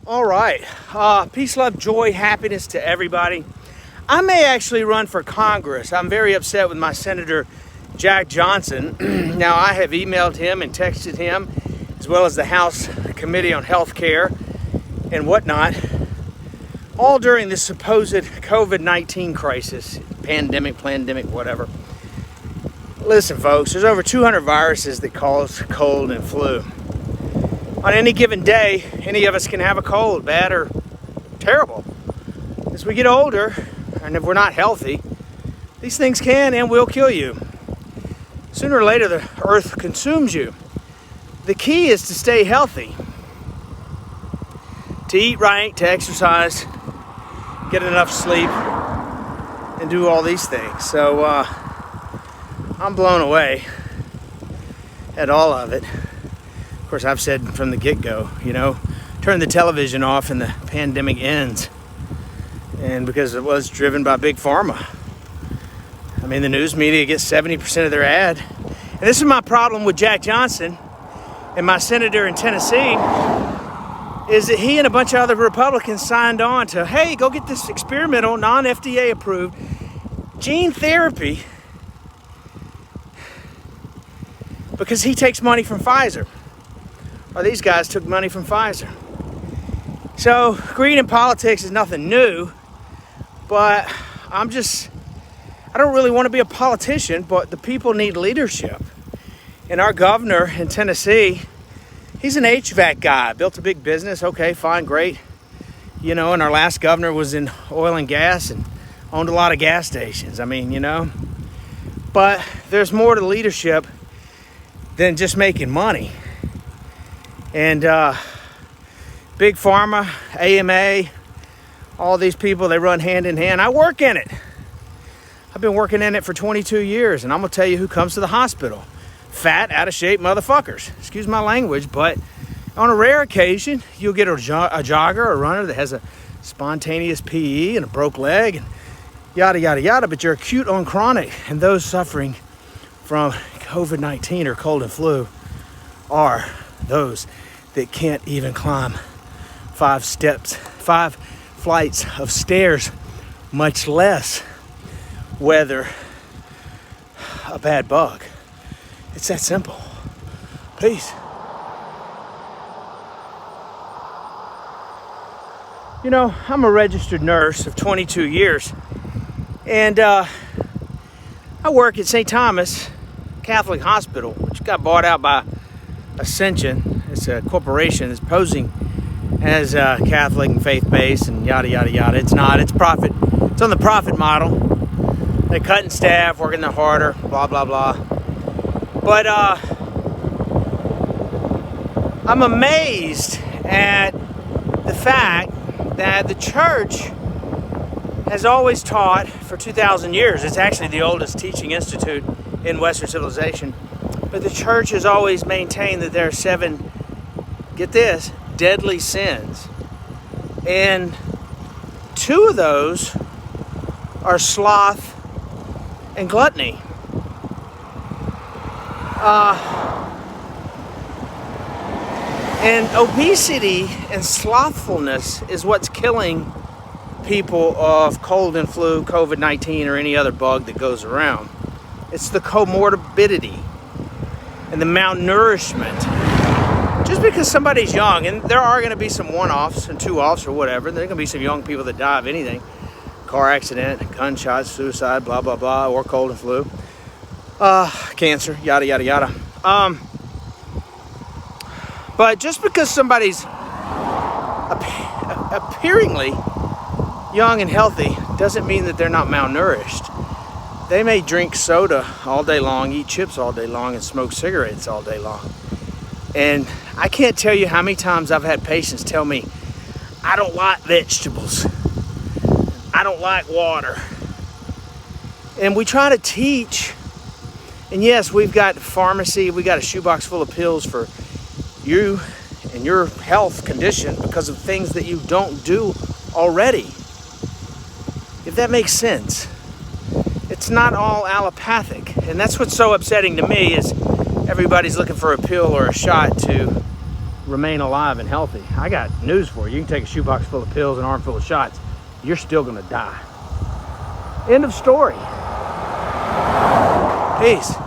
All right. Peace, love, joy, happiness to everybody. I may actually run for Congress. I'm very upset with my Senator Jack Johnson. Now, I have emailed him and texted him, as well as the House Committee on Health Care and whatnot, all during this supposed COVID-19 crisis, pandemic, whatever. Listen, folks, there's over 200 viruses that cause cold and flu. On any given day, any of us can have a cold, bad or terrible. As we get older, and if we're not healthy, these things can and will kill you. Sooner or later, the earth consumes you. The key is to stay healthy, to eat right, to exercise, get enough sleep, and do all these things. So I'm blown away at all of it. Of course, I've said from the get-go, turn the television off and the pandemic ends. And because it was driven by Big Pharma. I mean, the news media gets 70% of their ad. And this is my problem with Jack Johnson and my senator in Tennessee, is that he and a bunch of other Republicans signed on to, hey, go get this experimental, non-FDA approved gene therapy because he takes money from Pfizer. Or these guys took money from Pfizer. So greed in politics is nothing new, but I don't really want to be a politician, but the people need leadership. And our governor in Tennessee, he's an HVAC guy, built a big business. Okay, fine, great. And our last governor was in oil and gas and owned a lot of gas stations. But there's more to leadership than just making money. And Big Pharma, AMA, all these people, they run hand in hand. I work in it. I've been working in it for 22 years, and I'm going to tell you who comes to the hospital. Fat, out of shape motherfuckers. Excuse my language, but on a rare occasion, you'll get a jogger or a runner that has a spontaneous PE and a broke leg, and yada, yada, yada, but you're acute on chronic, and those suffering from COVID-19 or cold and flu are those that can't even climb 5 flights of stairs, much less weather a bad bug. It's that simple. Peace. I'm a registered nurse of 22 years, and I work at St. Thomas Catholic Hospital, which got bought out by Ascension. It's a corporation that's posing as Catholic and faith-based and yada, yada, yada. It's not. It's profit. It's on the profit model. They're cutting staff, working them harder, blah, blah, blah. But I'm amazed at the fact that the church has always taught for 2,000 years. It's actually the oldest teaching institute in Western civilization. But the church has always maintained that there are 7, get this, deadly sins. And 2 of those are sloth and gluttony. And obesity and slothfulness is what's killing people of cold and flu, COVID-19, or any other bug that goes around. It's the comorbidity and the malnourishment. Just because somebody's young, and there are going to be some one-offs and two-offs or whatever, there are going to be some young people that die of anything. Car accident, gunshots, suicide, blah, blah, blah, or cold and flu. Cancer, yada, yada, yada. But just because somebody's appearingly young and healthy doesn't mean that they're not malnourished. They may drink soda all day long, eat chips all day long, and smoke cigarettes all day long. And I can't tell you how many times I've had patients tell me, I don't like vegetables. I don't like water. And we try to teach. And yes, we've got pharmacy, we got a shoebox full of pills for you and your health condition because of things that you don't do already. If that makes sense. It's not all allopathic. And that's what's so upsetting to me is everybody's looking for a pill or a shot to remain alive and healthy, I got news for you. You can take a shoebox full of pills and an armful of shots. You're still gonna die. End of story. Peace.